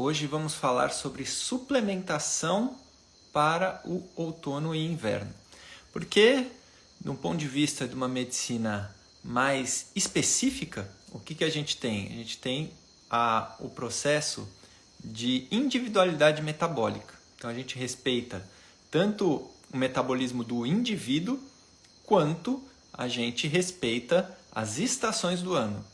Hoje vamos falar sobre suplementação para o outono e inverno. Porque, de um ponto de vista de uma medicina mais específica, o que a gente tem? A gente tem o processo de individualidade metabólica. Então a gente respeita tanto o metabolismo do indivíduo, quanto a gente respeita as estações do ano.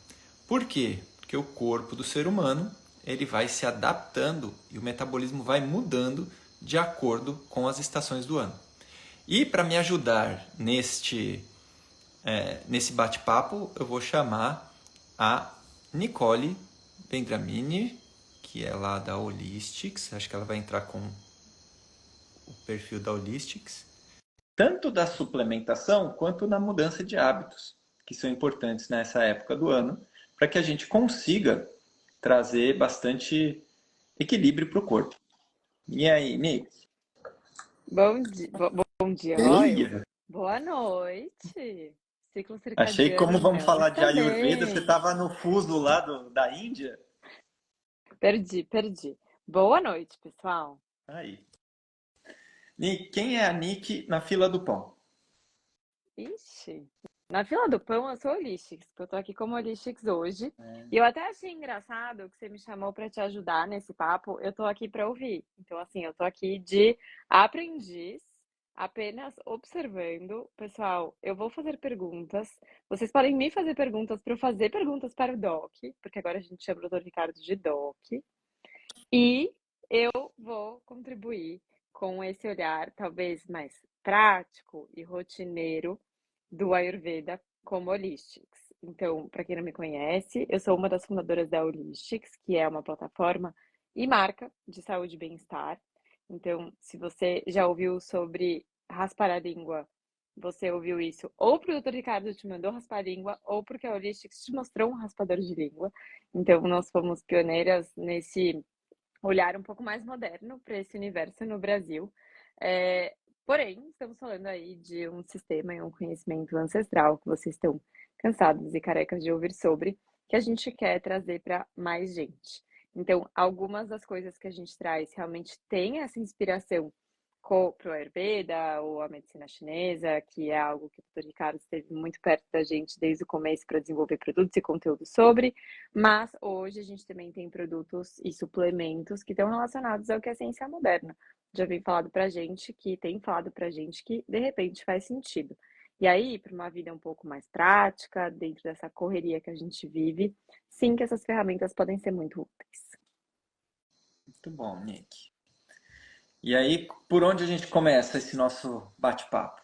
Por quê? Porque o corpo do ser humano ele vai se adaptando e o metabolismo vai mudando de acordo com as estações do ano. E para me ajudar nesse bate-papo, eu vou chamar a Nicole Vendramini, que é lá da Holistics. Acho que ela vai entrar com o perfil da Holistics. Tanto da suplementação quanto na mudança de hábitos, que são importantes nessa época do ano, para que a gente consiga trazer bastante equilíbrio para o corpo. E aí, Nick? Bom dia, Royal. Boa noite. Ciclo Achei que como circadiano vamos não falar de está Ayurveda, você bem. estava no fuso lá da Índia. Perdi. Boa noite, pessoal. Aí. Nick, quem é a Nick na fila do pão? Ixi. Na fila do pão, eu sou Holistics, que eu tô aqui como Holistics hoje. E eu até achei engraçado que você me chamou para te ajudar nesse papo. Eu tô aqui para ouvir. Então, assim, eu tô aqui de aprendiz, apenas observando. Pessoal, eu vou fazer perguntas. Vocês podem me fazer perguntas para eu fazer perguntas para o Doc, porque agora a gente chama o doutor Ricardo de Doc. E eu vou contribuir com esse olhar talvez mais prático e rotineiro do Ayurveda como Holistics. Então, para quem não me conhece, eu sou uma das fundadoras da Holistics, que é uma plataforma e marca de saúde e bem-estar. Então, se você já ouviu sobre raspar a língua, você ouviu isso ou porque o Dr. Ricardo te mandou raspar a língua, ou porque a Holistics te mostrou um raspador de língua. Então, nós fomos pioneiras nesse olhar um pouco mais moderno para esse universo no Brasil. Porém, estamos falando aí de um sistema e um conhecimento ancestral que vocês estão cansados e carecas de ouvir sobre, que a gente quer trazer para mais gente. Então, algumas das coisas que a gente traz realmente tem essa inspiração para o Ayurveda ou a medicina chinesa, que é algo que o Dr. Ricardo esteve muito perto da gente desde o começo para desenvolver produtos e conteúdo sobre, mas hoje a gente também tem produtos e suplementos que estão relacionados ao que é a ciência moderna. Já vem falado pra gente que tem falado pra gente que de repente faz sentido. E aí, para uma vida um pouco mais prática, dentro dessa correria que a gente vive, sim que essas ferramentas podem ser muito úteis. Muito bom, Nick. E aí, por onde a gente começa esse nosso bate-papo?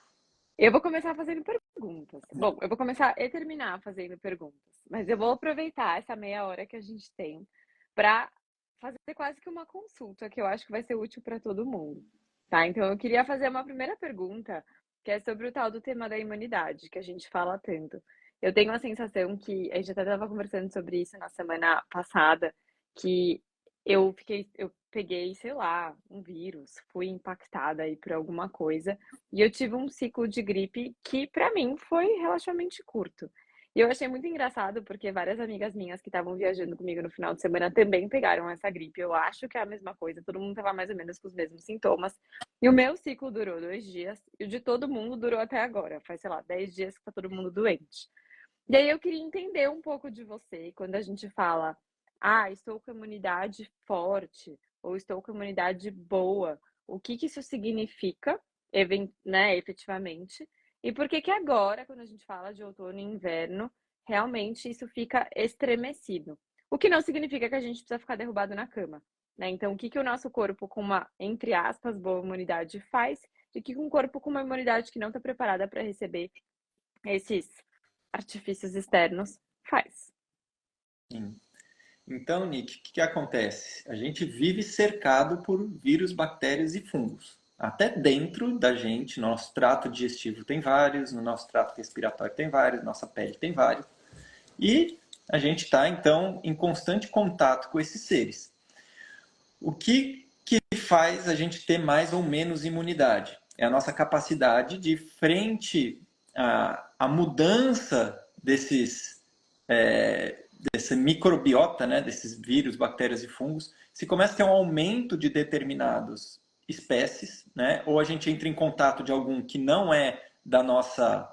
Eu vou começar fazendo perguntas. Bom, eu vou começar e terminar fazendo perguntas, mas eu vou aproveitar essa meia hora que a gente tem para fazer quase que uma consulta que eu acho que vai ser útil para todo mundo, tá? Então eu queria fazer uma primeira pergunta, que é sobre o tal do tema da imunidade, que a gente fala tanto. Eu tenho a sensação que a gente até estava conversando sobre isso na semana passada, que eu peguei, sei lá, um vírus, fui impactada aí por alguma coisa e eu tive um ciclo de gripe que, para mim, foi relativamente curto. E eu achei muito engraçado porque várias amigas minhas que estavam viajando comigo no final de semana também pegaram essa gripe. Eu acho que é a mesma coisa, todo mundo estava mais ou menos com os mesmos sintomas. E o meu ciclo durou 2 dias e o de todo mundo durou até agora. Faz, sei lá, 10 dias que tá todo mundo doente. E aí eu queria entender um pouco de você quando a gente fala, estou com a imunidade forte ou estou com a imunidade boa. O que que isso significa, né, efetivamente? E por que que agora, quando a gente fala de outono e inverno, realmente isso fica estremecido? O que não significa que a gente precisa ficar derrubado na cama, né? Então, o que que o nosso corpo com uma, entre aspas, boa imunidade faz e o que um corpo com uma imunidade que não está preparada para receber esses artifícios externos faz. Sim. Então, Nick, o que acontece? A gente vive cercado por vírus, bactérias e fungos. Até dentro da gente, nosso trato digestivo tem vários, no nosso trato respiratório tem vários, nossa pele tem vários. E a gente está, então, em constante contato com esses seres. O que faz a gente ter mais ou menos imunidade? É a nossa capacidade de, frente à mudança dessa microbiota, né, desses vírus, bactérias e fungos, se começa a ter um aumento de determinadas espécies, né, ou a gente entra em contato de algum que não é da nossa,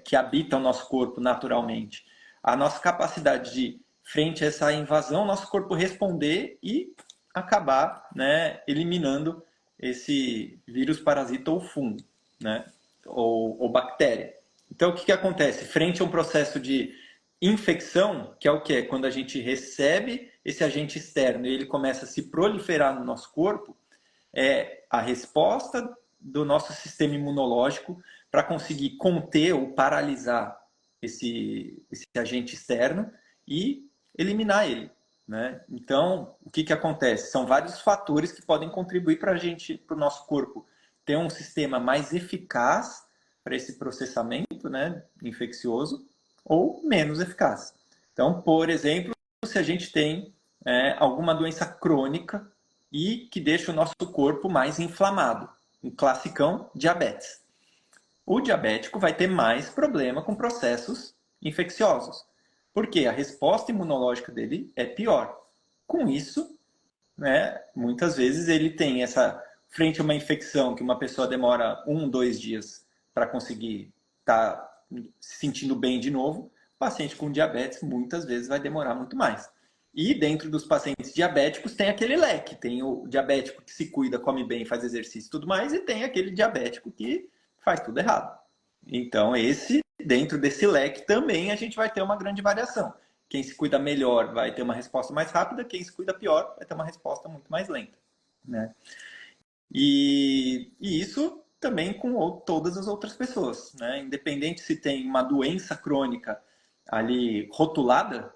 que habita o nosso corpo naturalmente, a nossa capacidade de, frente a essa invasão, nosso corpo responder e acabar, né, eliminando esse vírus, parasita ou fungo, né, ou bactéria. Então, o que acontece? Frente a um processo de infecção, que é o que? Quando a gente recebe esse agente externo e ele começa a se proliferar no nosso corpo, é a resposta do nosso sistema imunológico para conseguir conter ou paralisar esse agente externo e eliminar ele. Né? Então, o que acontece? São vários fatores que podem contribuir para a gente, para o nosso corpo, ter um sistema mais eficaz para esse processamento, né, infeccioso ou menos eficaz. Então, por exemplo, se a gente tem alguma doença crônica e que deixa o nosso corpo mais inflamado, um classicão, diabetes. O diabético vai ter mais problema com processos infecciosos, porque a resposta imunológica dele é pior. Com isso, né, muitas vezes ele tem essa, frente a uma infecção que uma pessoa demora 1, 2 dias para conseguir estar se sentindo bem de novo, o paciente com diabetes muitas vezes vai demorar muito mais. E dentro dos pacientes diabéticos tem aquele leque, tem o diabético que se cuida, come bem, faz exercício e tudo mais, e tem aquele diabético que faz tudo errado. Então, dentro desse leque também a gente vai ter uma grande variação. Quem se cuida melhor vai ter uma resposta mais rápida, quem se cuida pior vai ter uma resposta muito mais lenta. Né? E isso também com todas as outras pessoas. Né? Independente se tem uma doença crônica ali rotulada,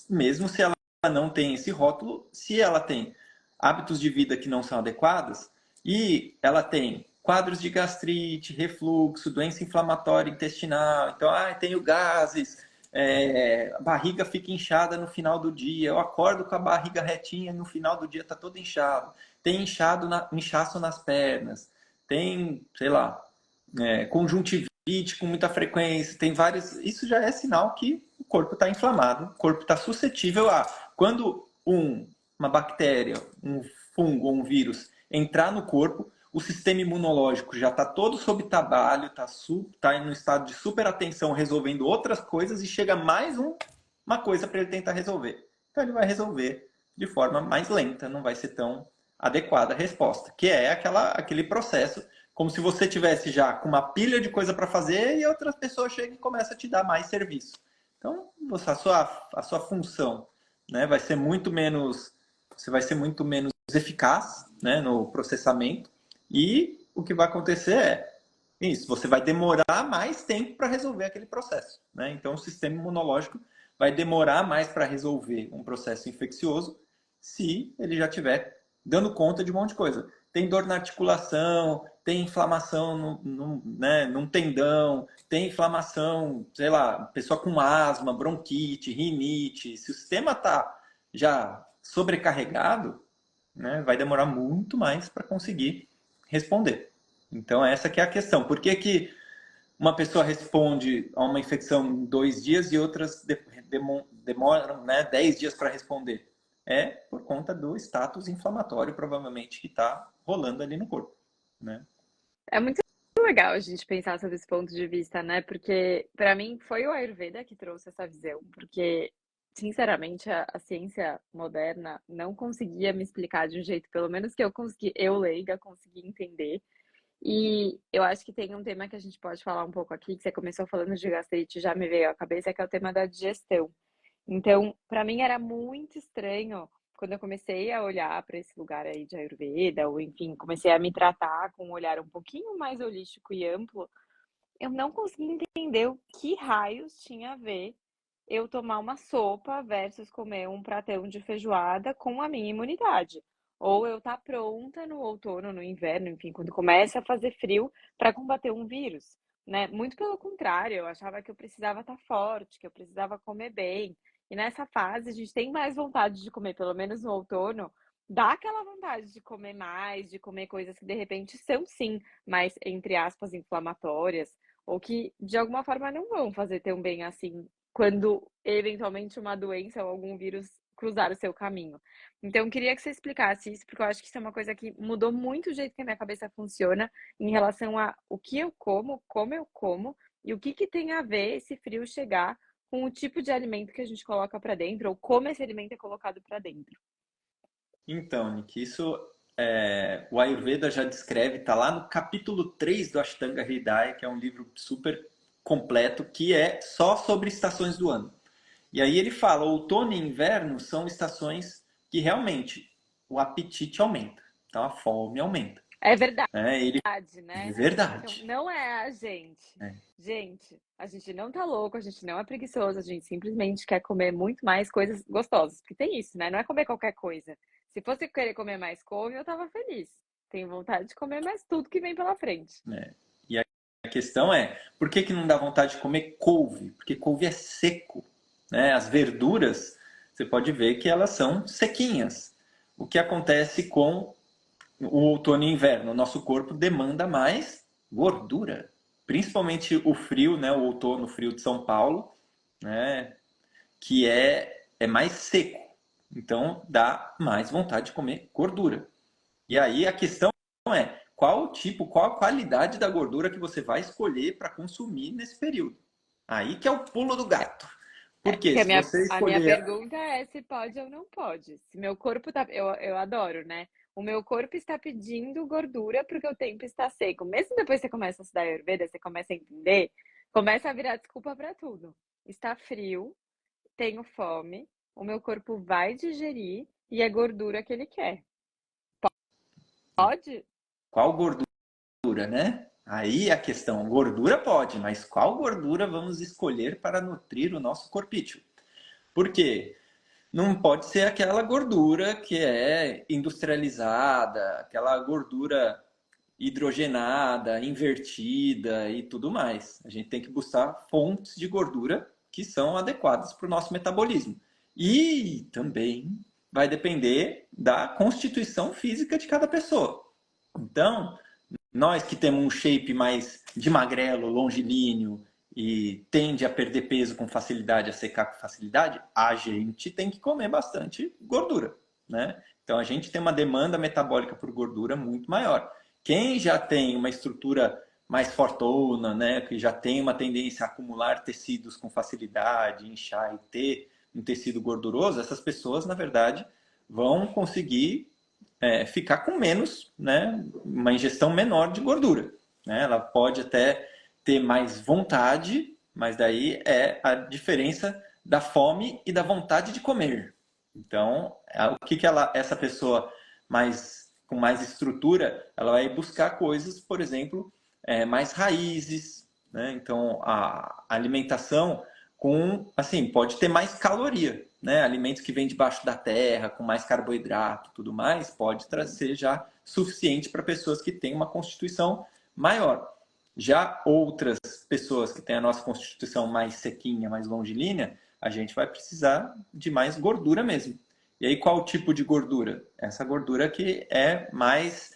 mesmo se ela não tem esse rótulo, se ela tem hábitos de vida que não são adequados e ela tem quadros de gastrite, refluxo, doença inflamatória intestinal, então, tenho gases, a barriga fica inchada no final do dia, eu acordo com a barriga retinha e no final do dia está todo inchado, tem inchaço nas pernas, tem, sei lá, conjuntivite com muita frequência, tem vários. Isso já é sinal que o corpo está inflamado, o corpo está suscetível a. Quando uma bactéria, um fungo ou um vírus entrar no corpo, o sistema imunológico já está todo sob trabalho, está no estado de super atenção resolvendo outras coisas e chega mais uma coisa para ele tentar resolver. Então ele vai resolver de forma mais lenta, não vai ser tão adequada a resposta, que é aquele processo como se você tivesse já com uma pilha de coisa para fazer e outras pessoas chegam e começam a te dar mais serviço. Então, a sua função, né, vai ser muito menos, você vai ser muito menos eficaz, né, no processamento e o que vai acontecer é isso, você vai demorar mais tempo para resolver aquele processo. Né? Então, o sistema imunológico vai demorar mais para resolver um processo infeccioso se ele já estiver dando conta de um monte de coisa. Tem dor na articulação, tem inflamação num tendão, tem inflamação, sei lá, pessoa com asma, bronquite, rinite. Se o sistema está já sobrecarregado, né, vai demorar muito mais para conseguir responder. Então, essa que é a questão. Por que uma pessoa responde a uma infecção em 2 dias e outras demoram 10 dias para responder? É por conta do status inflamatório, provavelmente, que está rolando ali no corpo. Né? É muito legal a gente pensar sobre esse ponto de vista, né? Porque, para mim, foi o Ayurveda que trouxe essa visão. Porque, sinceramente, a ciência moderna não conseguia me explicar de um jeito, pelo menos que eu leiga, consegui entender. E eu acho que tem um tema que a gente pode falar um pouco aqui, que você começou falando de gastrite, já me veio à cabeça, que é o tema da digestão. Então, para mim era muito estranho quando eu comecei a olhar para esse lugar aí de Ayurveda, ou enfim, comecei a me tratar com um olhar um pouquinho mais holístico e amplo, eu não conseguia entender o que raios tinha a ver eu tomar uma sopa versus comer um pratão de feijoada com a minha imunidade. Ou eu estar pronta no outono, no inverno, enfim, quando começa a fazer frio para combater um vírus, né? Muito pelo contrário, eu achava que eu precisava estar forte, que eu precisava comer bem. E nessa fase a gente tem mais vontade de comer, pelo menos no outono, dá aquela vontade de comer mais, de comer coisas que de repente são sim mais, entre aspas, inflamatórias, ou que de alguma forma não vão fazer tão bem assim quando eventualmente uma doença ou algum vírus cruzar o seu caminho. Então, eu queria que você explicasse isso, porque eu acho que isso é uma coisa que mudou muito o jeito que a minha cabeça funciona em relação a o que eu como eu como e o que que tem a ver esse frio chegar com o tipo de alimento que a gente coloca para dentro ou como esse alimento é colocado para dentro. Então, Nick, isso o Ayurveda já descreve, está lá no capítulo 3 do Ashtanga Hridaya, que é um livro super completo, que é só sobre estações do ano. E aí ele fala, outono e inverno são estações que realmente o apetite aumenta, então a fome aumenta. É verdade. Ele de Né? Então, verdade. não é a gente. É. Gente, a gente não tá louco, a gente não é preguiçoso, a gente simplesmente quer comer muito mais coisas gostosas. Porque tem isso, né? Não é comer qualquer coisa. Se fosse querer comer mais couve, eu tava feliz. Tenho vontade de comer mais tudo que vem pela frente. E a questão é, por que que não dá vontade de comer couve? Porque couve é seco, né? As verduras, você pode ver que elas são sequinhas. O que acontece com o outono e inverno? O nosso corpo demanda mais gordura, principalmente o frio, né? O outono, o frio de São Paulo, né? Que é mais seco. Então dá mais vontade de comer gordura. E aí a questão é qual o tipo, qual a qualidade da gordura que você vai escolher para consumir nesse período. Aí que é o pulo do gato. Porque Porque se você a minha escolher. pergunta é se pode ou não pode. Se meu corpo tá. Eu adoro, né? O meu corpo está pedindo gordura porque o tempo está seco. Mesmo depois que você começa a estudar Ayurveda, você começa a entender, começa a virar desculpa para tudo. Está frio, tenho fome, o meu corpo vai digerir e é gordura que ele quer. Pode? Qual gordura, né? Aí a questão, gordura pode, mas qual gordura vamos escolher para nutrir o nosso corpício? Por quê? Não pode ser aquela gordura que é industrializada, aquela gordura hidrogenada, invertida e tudo mais. A gente tem que buscar fontes de gordura que são adequadas para o nosso metabolismo. E também vai depender da constituição física de cada pessoa. Então, nós que temos um shape mais de magrelo, longilíneo e tende a perder peso com facilidade, a secar com facilidade, a gente tem que comer bastante gordura, né? Então a gente tem uma demanda metabólica por gordura muito maior. Quem já tem uma estrutura mais fortona, né, que já tem uma tendência a acumular tecidos com facilidade, inchar e ter um tecido gorduroso, essas pessoas, na verdade, vão conseguir ficar com menos, né, uma ingestão menor de gordura. Né? Ela pode até ter mais vontade, mas daí é a diferença da fome e da vontade de comer. Então, o que, que essa pessoa com mais estrutura, ela vai buscar coisas, por exemplo, mais raízes, né? Então, a alimentação assim, pode ter mais caloria, né? Alimentos que vêm debaixo da terra, com mais carboidrato, tudo mais, pode trazer já suficiente para pessoas que têm uma constituição maior. Já outras pessoas que têm a nossa constituição mais sequinha, mais longilínea, a gente vai precisar de mais gordura mesmo. E aí, qual tipo de gordura? Essa gordura que é mais.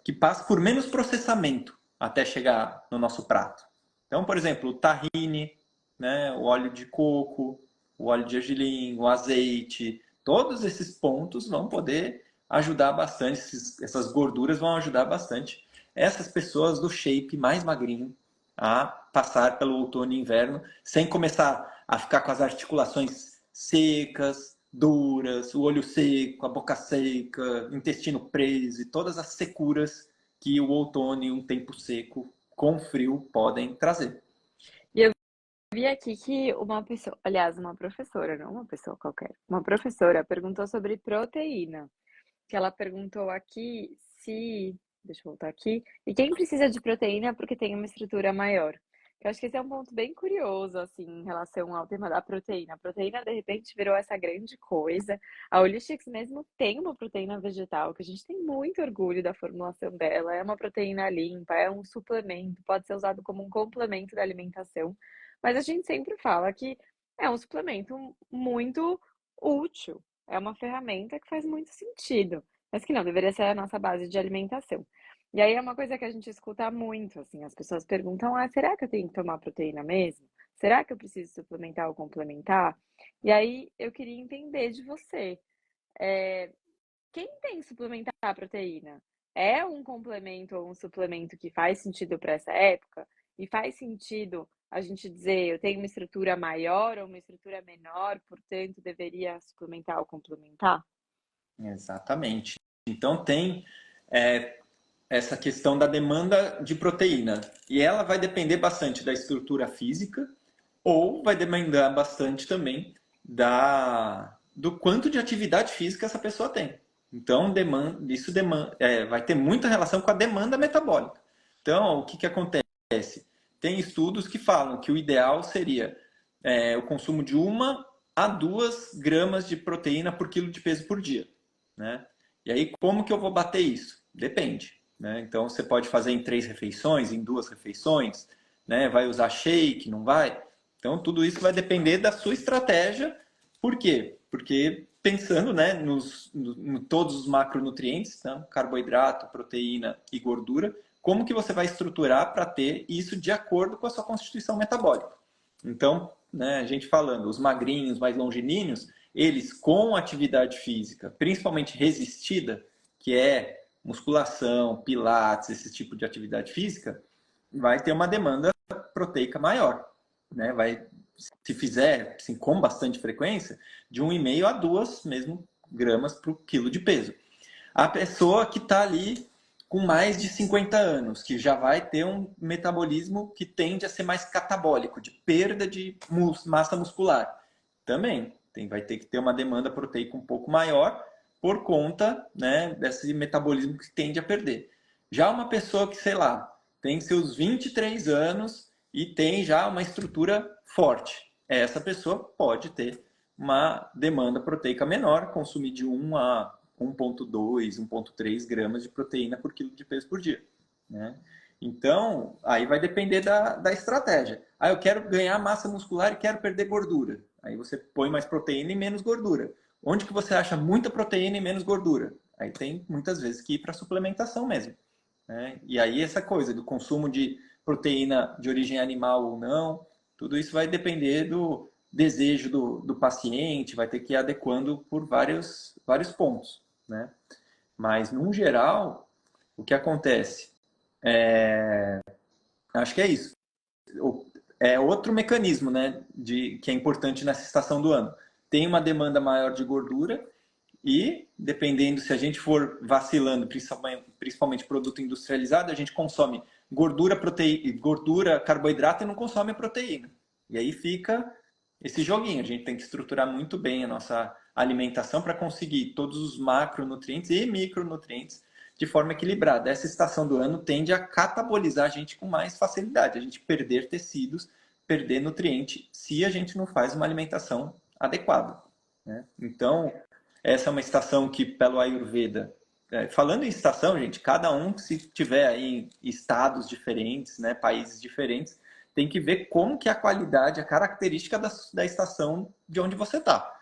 Que passa por menos processamento até chegar no nosso prato. Então, por exemplo, o tahine, né, o óleo de coco, o óleo de gergelim, o azeite, todos esses pontos vão poder ajudar bastante, essas gorduras vão ajudar bastante essas pessoas do shape mais magrinho a passar pelo outono e inverno sem começar a ficar com as articulações secas, duras, o olho seco, a boca seca, intestino preso e todas as securas que o outono e um tempo seco com frio podem trazer. E eu vi aqui que uma pessoa, aliás, uma professora, não uma pessoa qualquer, uma professora perguntou sobre proteína. Que ela perguntou aqui se, deixa eu voltar aqui, e quem precisa de proteína porque tem uma estrutura maior. Eu acho que esse é um ponto bem curioso, assim, em relação ao tema da proteína. A proteína, de repente, virou essa grande coisa. A Holistics mesmo tem uma proteína vegetal, que a gente tem muito orgulho da formulação dela. É uma proteína limpa, é um suplemento, pode ser usado como um complemento da alimentação. Mas a gente sempre fala que é um suplemento muito útil. É uma ferramenta que faz muito sentido, mas que não deveria ser a nossa base de alimentação. E aí é uma coisa que a gente escuta muito, assim, as pessoas perguntam: "Ah, será que eu tenho que tomar proteína mesmo? será que eu preciso suplementar ou complementar? E aí eu queria entender de você, eh, quem tem que suplementar a proteína? É um complemento ou um suplemento que faz sentido para essa época? E faz sentido a gente dizer: "Eu tenho uma estrutura maior ou uma estrutura menor, portanto deveria suplementar ou complementar"? Exatamente. Então tem é, essa questão da demanda de proteína. E ela vai depender bastante da estrutura física ou vai demandar bastante também do quanto de atividade física essa pessoa tem. Então, vai ter muita relação com a demanda metabólica. Então, o que acontece? Tem estudos que falam que o ideal seria o consumo de 1 a 2 gramas de proteína por quilo de peso por dia. Né? E aí, como que eu vou bater isso? Depende. Né? Então, você pode fazer em 3 refeições, em 2 refeições, né? Vai usar shake, não vai? Então, tudo isso vai depender da sua estratégia. Por quê? Porque pensando, né, em todos os macronutrientes, então, carboidrato, proteína e gordura, como que você vai estruturar para ter isso de acordo com a sua constituição metabólica? Então, né, a gente falando, os magrinhos, mais longilíneos, eles com atividade física, principalmente resistida, que é musculação, pilates, esse tipo de atividade física, vai ter uma demanda proteica maior, né? Vai, se fizer assim, com bastante frequência, de 1,5 a 2 mesmo gramas por quilo de peso. A pessoa que está ali com mais de 50 anos, que já vai ter um metabolismo que tende a ser mais catabólico, de perda de massa muscular. Também vai ter que ter uma demanda proteica um pouco maior por conta, né, desse metabolismo que tende a perder. Já uma pessoa que, sei lá, tem seus 23 anos e tem já uma estrutura forte, essa pessoa pode ter uma demanda proteica menor, consumir de 1 a 1,2, 1,3 gramas de proteína por quilo de peso por dia. Né? Então, aí vai depender da estratégia. Ah, eu quero ganhar massa muscular e quero perder gordura. Aí você põe mais proteína e menos gordura. Onde que você acha muita proteína e menos gordura? Aí tem muitas vezes que ir para suplementação mesmo. Né? E aí essa coisa do consumo de proteína de origem animal ou não, tudo isso vai depender do desejo do paciente, vai ter que ir adequando por vários pontos. Né? Mas, no geral, o que acontece? Acho que é isso. É outro mecanismo, né, que é importante nessa estação do ano. Tem uma demanda maior de gordura e, dependendo se a gente for vacilando, principalmente produto industrializado, a gente consome gordura, carboidrato e não consome a proteína. E aí fica esse joguinho. A gente tem que estruturar muito bem a nossa alimentação para conseguir todos os macronutrientes e micronutrientes de forma equilibrada. Essa estação do ano tende a catabolizar a gente com mais facilidade, a gente perder tecidos, perder nutriente, se a gente não faz uma alimentação adequada. Né? Então, essa é uma estação que, pelo Ayurveda, falando em estação, gente, cada um, se tiver aí em estados diferentes, né, países diferentes, tem que ver como que é a qualidade, a característica da estação de onde você está.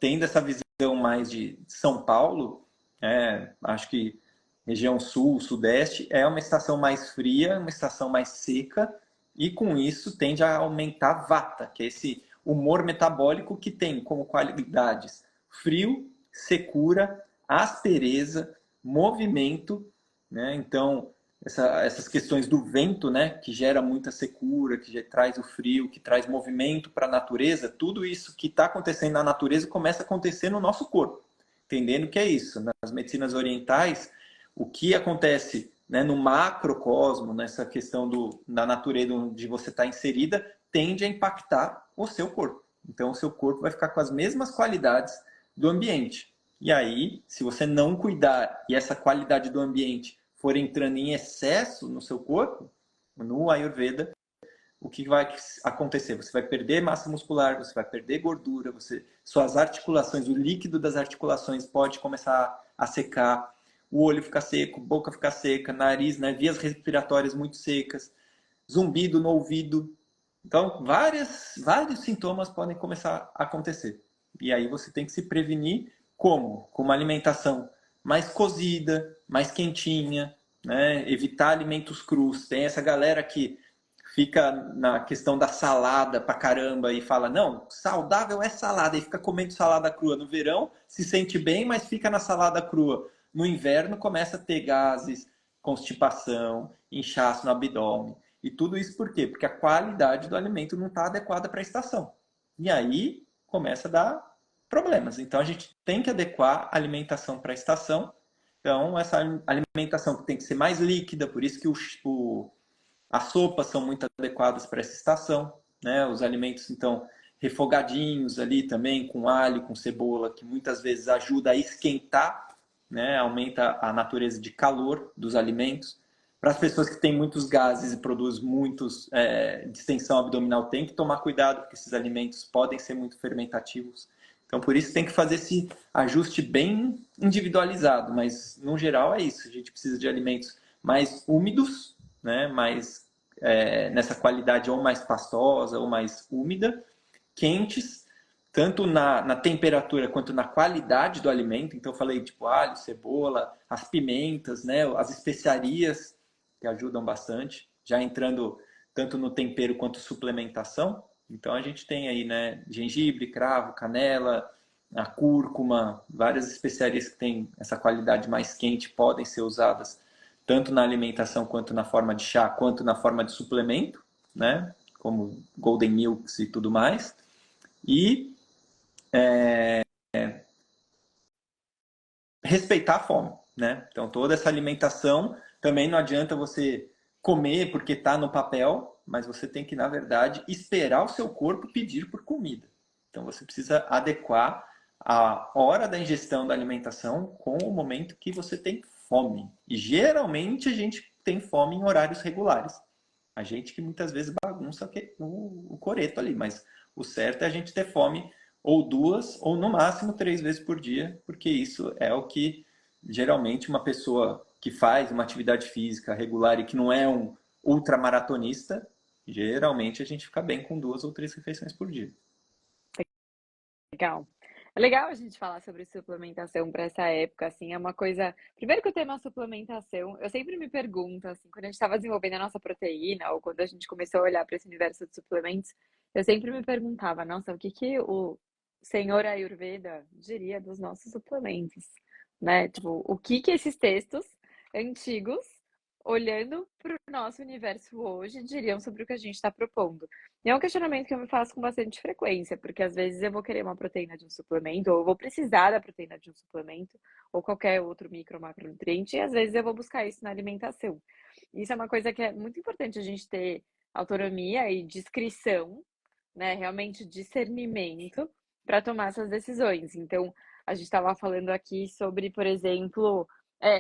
Tendo essa visão mais de São Paulo, acho que região sul, sudeste, é uma estação mais fria, uma estação mais seca, e com isso tende a aumentar a vata, que é esse humor metabólico que tem como qualidades frio, secura, aspereza, movimento, né? Então, essas questões do vento, né, que gera muita secura, que traz o frio, que traz movimento para a natureza, tudo isso que está acontecendo na natureza começa a acontecer no nosso corpo, entendendo que é isso. Nas medicinas orientais, o que acontece, né, no macrocosmo, nessa questão da natureza onde você está inserida, tende a impactar o seu corpo. Então, o seu corpo vai ficar com as mesmas qualidades do ambiente. E aí, se você não cuidar e essa qualidade do ambiente for entrando em excesso no seu corpo, no Ayurveda, o que vai acontecer? Você vai perder massa muscular, você vai perder gordura, suas articulações, o líquido das articulações pode começar a secar, o olho fica seco, boca fica seca, nariz, né, vias respiratórias muito secas, zumbido no ouvido. Então, vários sintomas podem começar a acontecer. E aí você tem que se prevenir como? Com uma alimentação mais cozida, mais quentinha, né? Evitar alimentos crus. Tem essa galera que fica na questão da salada pra caramba e fala, não, saudável é salada, e fica comendo salada crua no verão, se sente bem, mas fica na salada crua. No inverno começa a ter gases, constipação, inchaço no abdômen. E tudo isso por quê? Porque a qualidade do alimento não está adequada para a estação. E aí começa a dar problemas. Então a gente tem que adequar a alimentação para a estação. Então essa alimentação que tem que ser mais líquida, por isso que as sopas são muito adequadas para essa estação, né? Os alimentos, então, refogadinhos ali também, com alho, com cebola, que muitas vezes ajuda a esquentar, né? Aumenta a natureza de calor dos alimentos. Para as pessoas que têm muitos gases e produzem muitos distensão abdominal, tem que tomar cuidado, porque esses alimentos podem ser muito fermentativos. Então, por isso tem que fazer esse ajuste bem individualizado, mas no geral é isso. A gente precisa de alimentos mais úmidos, né, mais nessa qualidade ou mais pastosa ou mais úmida, quentes, tanto na temperatura quanto na qualidade do alimento. Então eu falei tipo alho, cebola, as pimentas, né, as especiarias que ajudam bastante, já entrando tanto no tempero quanto suplementação. Então a gente tem aí, né, gengibre, cravo, canela, a cúrcuma, várias especiarias que têm essa qualidade mais quente podem ser usadas tanto na alimentação quanto na forma de chá, quanto na forma de suplemento, né? Como Golden Milks e tudo mais. E respeitar a fome, né? Então toda essa alimentação também não adianta você comer porque está no papel, mas você tem que, na verdade, esperar o seu corpo pedir por comida. Então você precisa adequar a hora da ingestão da alimentação com o momento que você tem fome. E geralmente a gente tem fome em horários regulares. A gente que muitas vezes bagunça o coreto ali, mas o certo é a gente ter fome ou duas, ou no máximo 3 vezes por dia, porque isso é o que geralmente uma pessoa que faz uma atividade física regular e que não é um ultramaratonista, geralmente a gente fica bem com 2 ou 3 refeições por dia. Legal. É legal a gente falar sobre suplementação para essa época, assim, é uma coisa. Primeiro que o tema suplementação, eu sempre me pergunto, assim, quando a gente estava desenvolvendo a nossa proteína, ou quando a gente começou a olhar para esse universo de suplementos, eu sempre me perguntava, nossa, o que que o senhor Ayurveda diria dos nossos suplementos, né? Tipo, o que que esses textos antigos, olhando para o nosso universo hoje, diriam sobre o que a gente está propondo? E é um questionamento que eu me faço com bastante frequência, porque às vezes eu vou querer uma proteína de um suplemento, ou eu vou precisar da proteína de um suplemento, ou qualquer outro micro ou macronutriente, e às vezes eu vou buscar isso na alimentação. Isso é uma coisa que é muito importante a gente ter autonomia e discrição, né? Realmente discernimento para tomar essas decisões. Então, a gente estava falando aqui sobre, por exemplo,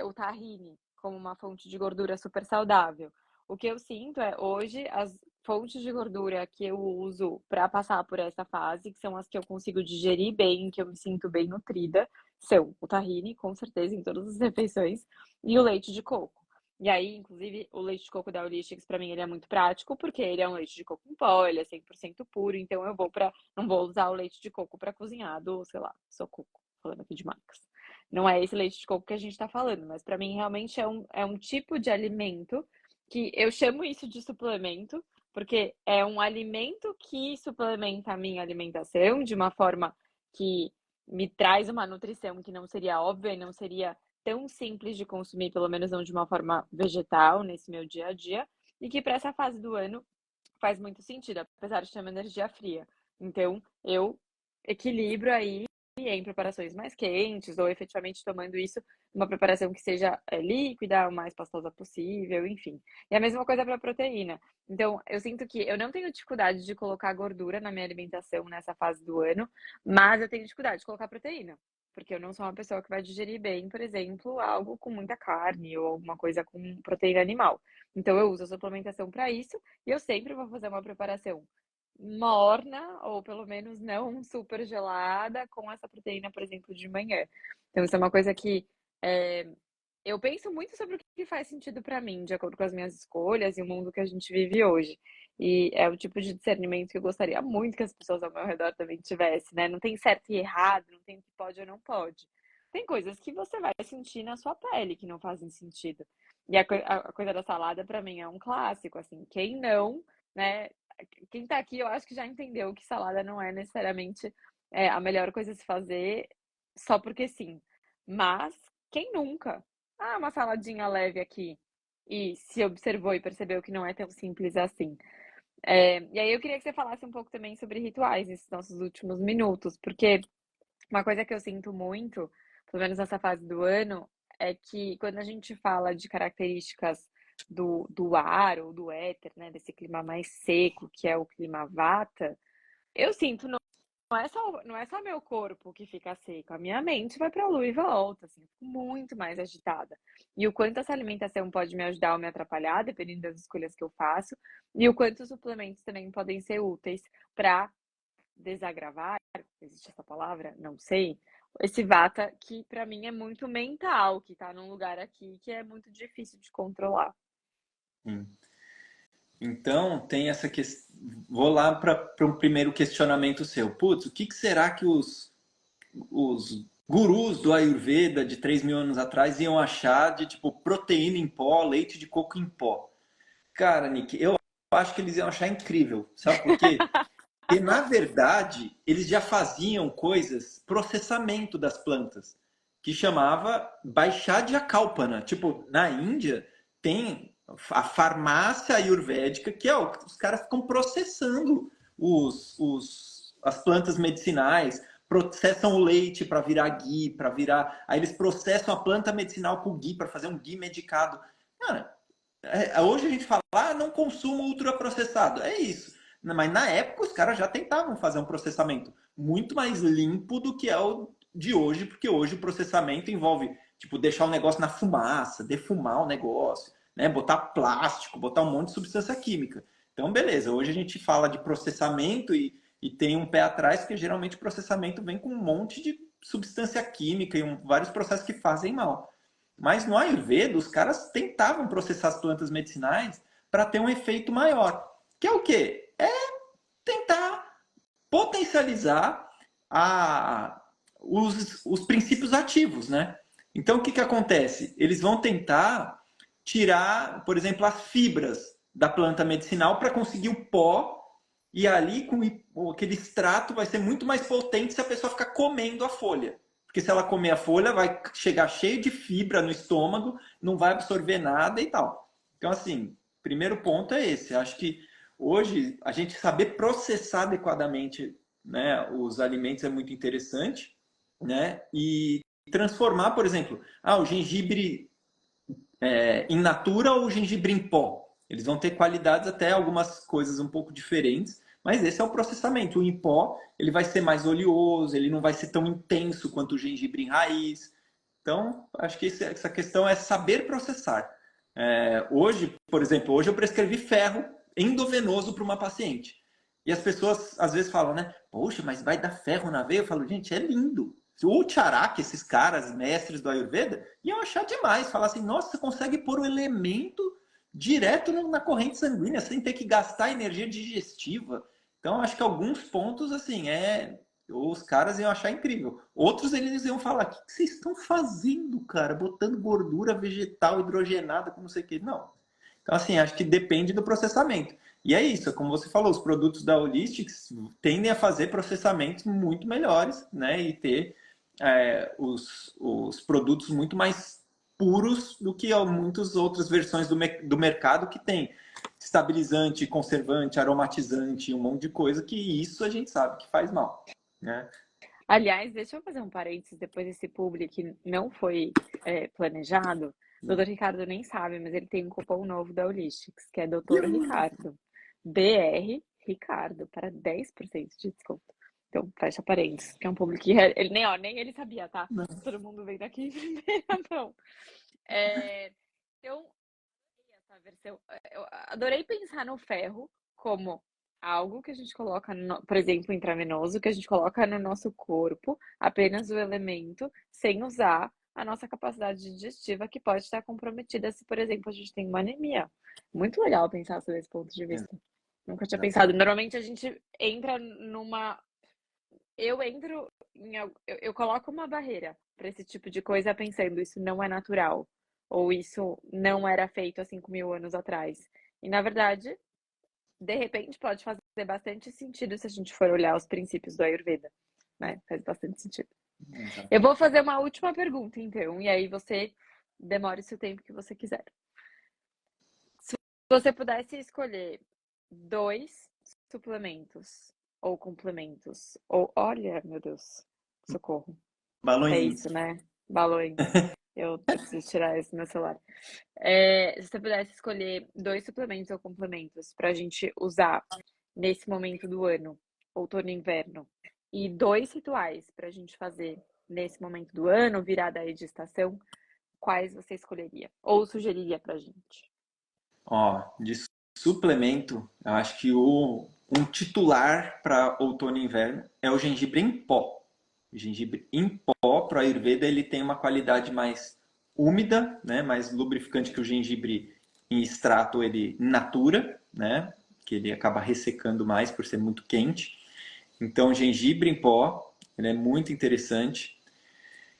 o tahine como uma fonte de gordura super saudável. O que eu sinto é hoje as fontes de gordura que eu uso para passar por essa fase, que são as que eu consigo digerir bem, que eu me sinto bem nutrida, são o tahine, com certeza, em todas as refeições, e o leite de coco. E aí, inclusive, o leite de coco da Holistics, para mim, ele é muito prático, porque ele é um leite de coco em pó, ele é 100% puro, então não vou usar o leite de coco para cozinhar do, sei lá, Sococo, falando aqui de marcas. Não é esse leite de coco que a gente está falando, mas para mim realmente é um tipo de alimento que eu chamo isso de suplemento, porque é um alimento que suplementa a minha alimentação de uma forma que me traz uma nutrição que não seria óbvia e não seria tão simples de consumir, pelo menos não de uma forma vegetal nesse meu dia a dia, e que para essa fase do ano faz muito sentido, apesar de ter uma energia fria. Então, eu equilibro aí em preparações mais quentes, ou efetivamente tomando isso uma preparação que seja líquida, o mais pastosa possível, enfim. E a mesma coisa para a proteína. Então, eu sinto que eu não tenho dificuldade de colocar gordura na minha alimentação nessa fase do ano, mas eu tenho dificuldade de colocar proteína. Porque eu não sou uma pessoa que vai digerir bem, por exemplo, algo com muita carne ou alguma coisa com proteína animal. Então, eu uso a suplementação para isso e eu sempre vou fazer uma preparação morna, ou pelo menos não super gelada, com essa proteína, por exemplo, de manhã. Então, isso é uma coisa que eu penso muito sobre o que faz sentido para mim, de acordo com as minhas escolhas e o mundo que a gente vive hoje. E é o tipo de discernimento que eu gostaria muito que as pessoas ao meu redor também tivessem, né? Não tem certo e errado, não tem o que pode ou não pode. Tem coisas que você vai sentir na sua pele que não fazem sentido. E a coisa da salada, para mim, é um clássico, assim. Quem não né? Quem tá aqui, eu acho que já entendeu que salada não é necessariamente a melhor coisa a se fazer só porque sim. Mas quem nunca? Ah, uma saladinha leve aqui. E se observou e percebeu que não é tão simples assim. E aí eu queria que você falasse um pouco também sobre rituais nesses nossos últimos minutos, porque uma coisa que eu sinto muito, pelo menos nessa fase do ano, é que quando a gente fala de características do ar ou do éter, né, desse clima mais seco, que é o clima vata, eu sinto não é só meu corpo que fica seco, a minha mente vai para a lua e volta, assim, fico muito mais agitada. E o quanto essa alimentação pode me ajudar ou me atrapalhar, dependendo das escolhas que eu faço, e o quanto os suplementos também podem ser úteis para desagravar, existe essa palavra? Não sei. Esse vata que para mim é muito mental, que tá num lugar aqui que é muito difícil de controlar. Sim. Então, tem essa questão. Vou lá para um primeiro questionamento seu. Putz, o que, que será que os gurus do Ayurveda de 3.000 anos atrás iam achar de tipo proteína em pó, leite de coco em pó? Cara, Nick, eu acho que eles iam achar incrível. Sabe por quê? Porque, na verdade, eles já faziam coisas, processamento das plantas, que chamava Baishadya Kalpana. Tipo, na Índia, tem a farmácia ayurvédica, que é os caras ficam processando as plantas medicinais, processam o leite para virar ghee, para virar. Aí eles processam a planta medicinal com ghee para fazer um ghee medicado. Cara, hoje a gente fala, não consumo ultraprocessado. É isso. Mas na época os caras já tentavam fazer um processamento muito mais limpo do que é o de hoje, porque hoje o processamento envolve, tipo, deixar o negócio na fumaça, defumar o negócio, né? Botar plástico, botar um monte de substância química. Então, beleza, hoje a gente fala de processamento e tem um pé atrás, porque geralmente o processamento vem com um monte de substância química e vários processos que fazem mal. Mas no Ayurveda, os caras tentavam processar as plantas medicinais para ter um efeito maior. Que é o quê? É tentar potencializar os princípios ativos, né? Então, o que, que acontece? Eles vão tentar tirar, por exemplo, as fibras da planta medicinal para conseguir o pó, e ali, com aquele extrato, vai ser muito mais potente se a pessoa ficar comendo a folha. Porque se ela comer a folha, vai chegar cheio de fibra no estômago, não vai absorver nada e tal. Então, assim, primeiro ponto é esse. Acho que hoje a gente saber processar adequadamente, né, os alimentos é muito interessante, né? E transformar, por exemplo, o gengibre in natura ou gengibre em pó. Eles vão ter qualidades até algumas coisas um pouco diferentes, mas esse é o processamento. O em pó, ele vai ser mais oleoso, ele não vai ser tão intenso quanto o gengibre em raiz. Então, acho que essa questão é saber processar. Hoje, por exemplo, hoje eu prescrevi ferro endovenoso para uma paciente. E as pessoas às vezes falam, né? Poxa, mas vai dar ferro na veia? Eu falo, gente, é lindo. O Charak, esses caras, mestres do Ayurveda, iam achar demais. Falar assim, nossa, você consegue pôr o elemento direto na corrente sanguínea, sem ter que gastar energia digestiva. Então, acho que alguns pontos, assim, os caras iam achar incrível. Outros eles iam falar: o que vocês estão fazendo, cara? Botando gordura vegetal hidrogenada com não sei o que. Não. Então, assim, acho que depende do processamento. E é isso, como você falou, os produtos da Holistics tendem a fazer processamentos muito melhores, né? E ter os produtos muito mais puros do que muitas outras versões do mercado que tem estabilizante, conservante, aromatizante, um monte de coisa que isso a gente sabe que faz mal, né? Aliás, deixa eu fazer um parênteses depois desse publi que não foi planejado. O doutor Ricardo nem sabe, mas ele tem um cupom novo da Holistics, que é Doutor Ricardo. BR Ricardo, para 10% de desconto. Então, fecha parênteses, que é um público que ele nem ele sabia, tá? Todo mundo vem daqui em primeira mão. Então, essa versão, eu adorei pensar no ferro como algo que a gente coloca, por exemplo, intravenoso, que a gente coloca no nosso corpo, apenas o elemento, sem usar a nossa capacidade digestiva, que pode estar comprometida se, por exemplo, a gente tem uma anemia. Muito legal pensar sobre esse ponto de vista. Nunca tinha pensado. Exatamente. Normalmente a gente entra numa. Eu entro eu coloco uma barreira para esse tipo de coisa pensando isso não é natural ou isso não era feito há 5.000 anos atrás. E na verdade, de repente pode fazer bastante sentido se a gente for olhar os princípios do Ayurveda, né? Faz bastante sentido. Exato. Eu vou fazer uma última pergunta, então, e aí você demore o tempo que você quiser. Se você pudesse escolher 2 suplementos ou complementos, ou olha, meu Deus, socorro. É Balões. isso, né? Balões. Eu preciso tirar esse do meu celular. Se você pudesse escolher 2 suplementos ou complementos para a gente usar nesse momento do ano, outono e inverno, e 2 rituais para a gente fazer nesse momento do ano, virada aí de estação, quais você escolheria? Ou sugeriria pra gente? Ó, de suplemento, eu acho que um titular para outono e inverno é o gengibre em pó. O gengibre em pó, para a Ayurveda, ele tem uma qualidade mais úmida, né, mais lubrificante que o gengibre em extrato, ele in natura, né, que ele acaba ressecando mais por ser muito quente. Então, o gengibre em pó, ele é muito interessante.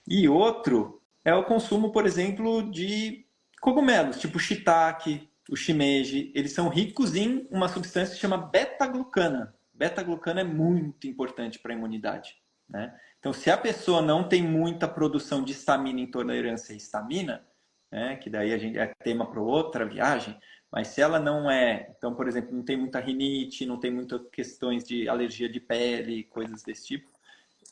E outro é o consumo, por exemplo, de cogumelos, tipo o shiitake, o shimeji. Eles são ricos em uma substância que se chama beta-glucana. Beta-glucana é muito importante para a imunidade, né? Então, se a pessoa não tem muita produção de histamina, intolerância à histamina, né, que daí a gente é tema para outra viagem, mas se ela não é, então, por exemplo, não tem muita rinite, não tem muitas questões de alergia de pele, coisas desse tipo,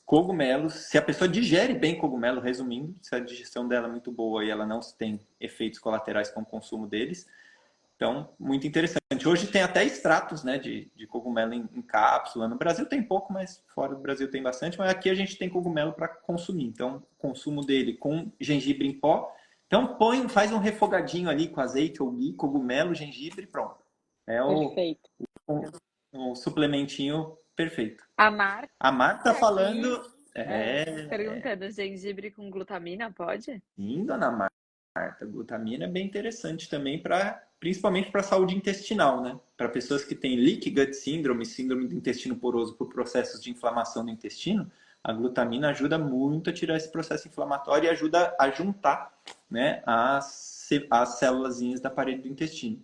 cogumelos, se a pessoa digere bem cogumelo, resumindo, se a digestão dela é muito boa e ela não tem efeitos colaterais com o consumo deles, então, muito interessante. Hoje tem até extratos, né, de cogumelo em cápsula. No Brasil tem pouco, mas fora do Brasil tem bastante. Mas aqui a gente tem cogumelo para consumir. Então, o consumo dele com gengibre em pó. Então, faz um refogadinho ali com azeite ou ghee, cogumelo, gengibre, pronto. É Perfeito. o suplementinho perfeito. A Marta A Marta tá aqui, falando. É, perguntando, gengibre com glutamina, pode? sim, dona Marta, glutamina é bem interessante também para, principalmente para a saúde intestinal, né? Para pessoas que têm leaky gut syndrome, síndrome do intestino poroso por processos de inflamação do intestino, a glutamina ajuda muito a tirar esse processo inflamatório e ajuda a juntar, né, as célulazinhas da parede do intestino.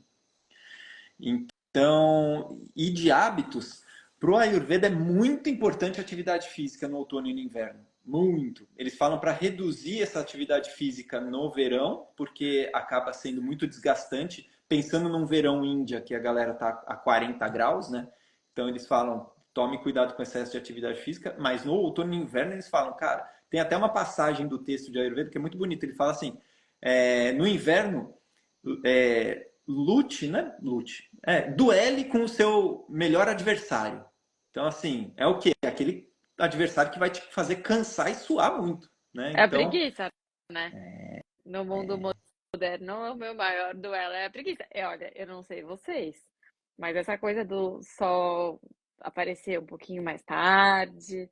Então, e de hábitos, para o Ayurveda é muito importante a atividade física no outono e no inverno. Muito. Eles falam para reduzir essa atividade física no verão, porque acaba sendo muito desgastante. Pensando num verão Índia, que a galera tá a 40 graus, né? Então eles falam, tome cuidado com o excesso de atividade física, mas no outono e no inverno eles falam, cara, tem até uma passagem do texto de Ayurveda que é muito bonita. Ele fala assim, no inverno, lute, né? Lute. Duele com o seu melhor adversário. Então, assim, é o quê? É aquele adversário que vai te fazer cansar e suar muito, né? É a Então, preguiça, né? No mundo moderno, o meu maior duelo é a preguiça. Olha, eu não sei vocês, mas essa coisa do sol aparecer um pouquinho mais tarde,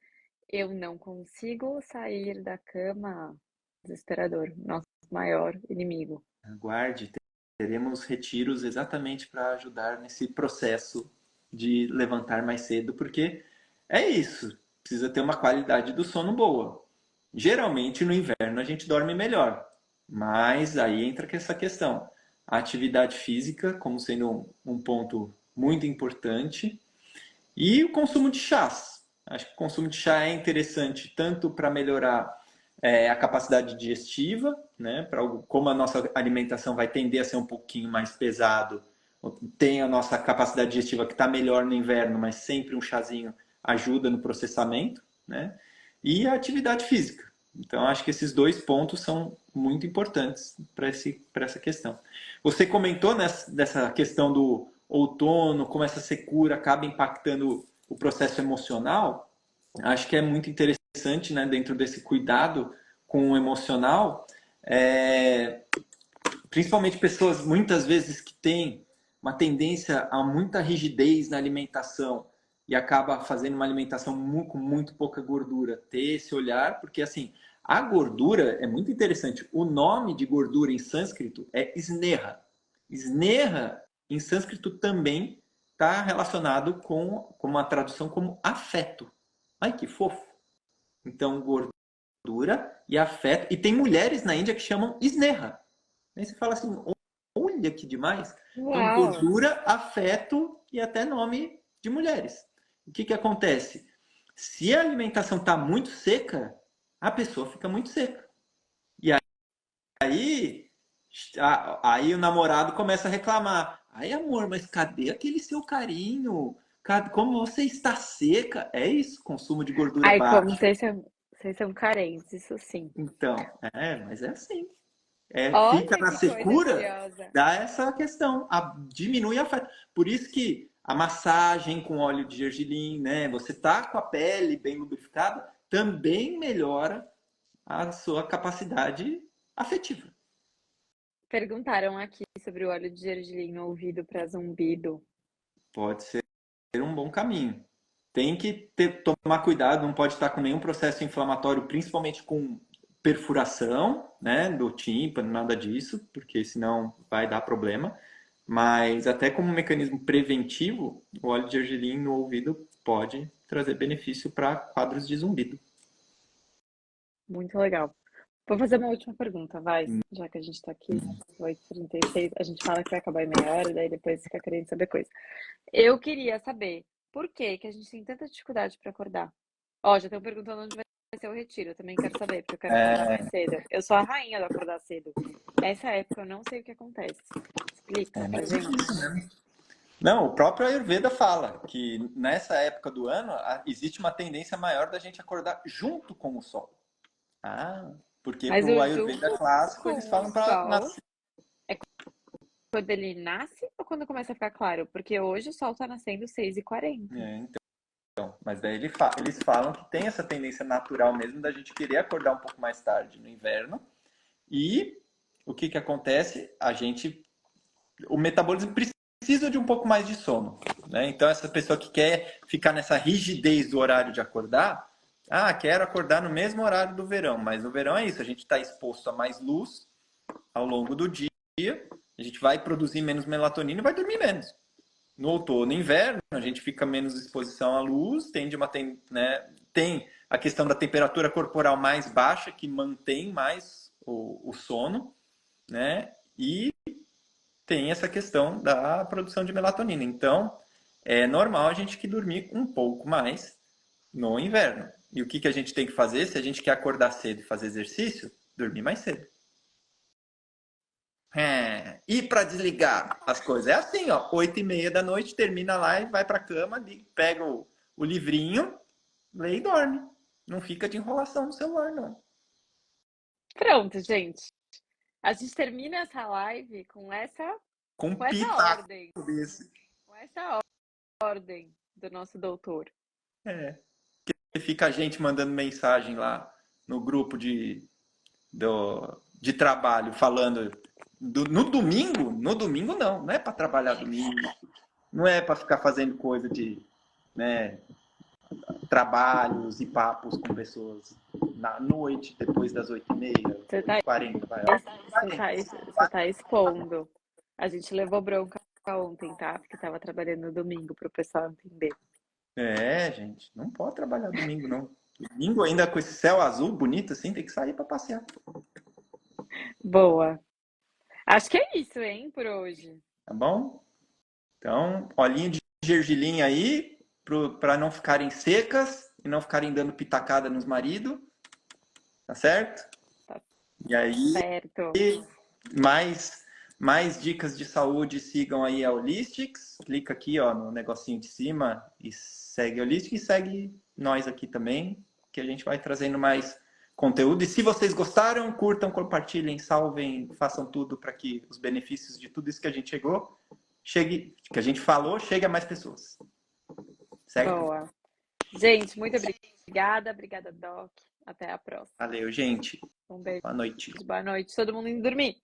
eu não consigo sair da cama. Desesperador. Nosso maior inimigo. aguarde, teremos retiros exatamente para ajudar nesse processo de levantar mais cedo, porque é isso, precisa ter uma qualidade do sono boa. Geralmente no inverno a gente dorme melhor, mas aí entra essa questão. A atividade física como sendo um ponto muito importante e o consumo de chás. Acho que o consumo de chá é interessante tanto para melhorar a capacidade digestiva, né? Como a nossa alimentação vai tender a ser um pouquinho mais pesado, tem a nossa capacidade digestiva que está melhor no inverno, mas sempre um chazinho ajuda no processamento, né? E a atividade física. Então, acho que esses 2 pontos são muito importantes para essa questão. Você comentou dessa questão do outono, como essa secura acaba impactando o processo emocional. Acho que é muito interessante, né, dentro desse cuidado com o emocional, principalmente pessoas muitas vezes que têm uma tendência a muita rigidez na alimentação e acaba fazendo uma alimentação com muito pouca gordura, ter esse olhar, porque assim, a gordura é muito interessante. O nome de gordura em sânscrito é sneha. Sneha em sânscrito também está relacionado com uma tradução como afeto. Ai, que fofo. Então, gordura e afeto. E tem mulheres na Índia que chamam sneha. Aí você fala assim, ele aqui demais. Então, Uau! gordura, afeto e até nome de mulheres. O que que acontece? Se a alimentação está muito seca, a pessoa fica muito seca. E aí, aí o namorado começa a reclamar. Ai, amor, mas cadê aquele seu carinho? Como você está seca? É isso, consumo de gordura Ai, como baixo. vocês são carentes, isso sim. Então, mas é assim. Fica Olha na que coisa secura, curiosa. dá essa questão, diminui a afeto. Por isso que a massagem com óleo de gergelim, né? Você tá com a pele bem lubrificada, também melhora a sua capacidade afetiva. Perguntaram aqui sobre o óleo de gergelim no ouvido para zumbido. Pode ser um bom caminho. Tem que tomar cuidado, não pode estar com nenhum processo inflamatório, principalmente com perfuração, né, do tímpano, nada disso, porque senão vai dar problema. Mas até como um mecanismo preventivo, o óleo de gergelim no ouvido pode trazer benefício para quadros de zumbido. Muito legal. Vou fazer uma última pergunta, vai, já que a gente tá aqui, 8h36, a gente fala que vai acabar em meia hora, daí depois fica querendo saber coisa. Eu queria saber por que que a gente tem tanta dificuldade para acordar. Ó, já estão perguntando onde vai ser o retiro, eu também quero saber, porque eu quero acordar mais cedo. Eu sou a rainha do acordar cedo. Essa época eu não sei o que acontece. Explica pra gente. Não, o próprio Ayurveda fala que nessa época do ano existe uma tendência maior da gente acordar junto com o sol. Porque Mas pro o Ayurveda junto clássico eles com o falam para sol nascer. é quando ele nasce ou quando começa a ficar claro? Porque hoje o sol tá nascendo 6h40. Então, mas daí eles falam que tem essa tendência natural mesmo da gente querer acordar um pouco mais tarde no inverno. E o que que acontece? O metabolismo precisa de um pouco mais de sono, né? Então essa pessoa que quer ficar nessa rigidez do horário de acordar, quero acordar no mesmo horário do verão, mas no verão é isso, a gente está exposto a mais luz ao longo do dia, a gente vai produzir menos melatonina e vai dormir menos. No outono e inverno, a gente fica menos exposição à luz, tem a questão da temperatura corporal mais baixa, que mantém mais o sono, né? E tem essa questão da produção de melatonina. Então, é normal a gente que dormir um pouco mais no inverno. E o que a gente tem que fazer? Se a gente quer acordar cedo e fazer exercício, dormir mais cedo. E para desligar as coisas? É assim, ó, 8h30 da noite, termina a live, vai para a cama, pega o livrinho, lê e dorme. Não fica de enrolação no celular, não. Pronto, gente. A gente termina essa live com essa, Com um com essa pitaco ordem. desse. Com essa ordem do nosso doutor. É. Fica a gente mandando mensagem lá no grupo de trabalho falando no domingo não é para trabalhar domingo, não é para ficar fazendo coisa de, né, trabalhos e papos com pessoas na noite depois das 8h30, Você tá, 8h40, vai. você tá expondo. A gente levou bronca ontem, tá? Porque tava trabalhando no domingo pro pessoal entender. Gente, não pode trabalhar domingo não. Domingo ainda com esse céu azul bonito assim, tem que sair para passear. Boa. Acho que é isso, hein, por hoje. Tá bom? Então, olhinho de gergelim aí, para não ficarem secas e não ficarem dando pitacada nos maridos, tá certo? Tá E aí, certo. mais dicas de saúde, sigam aí a Holistics, clica aqui ó, no negocinho de cima e segue a Holistics e segue nós aqui também, que a gente vai trazendo mais conteúdo. E se vocês gostaram, curtam, compartilhem, salvem, façam tudo para que os benefícios de tudo isso que a gente que a gente falou, chegue a mais pessoas. Certo? Boa. Gente, muito obrigada. Obrigada, Doc. Até a próxima. Valeu, gente. Um beijo. Boa noite. Boa noite. Todo mundo indo dormir.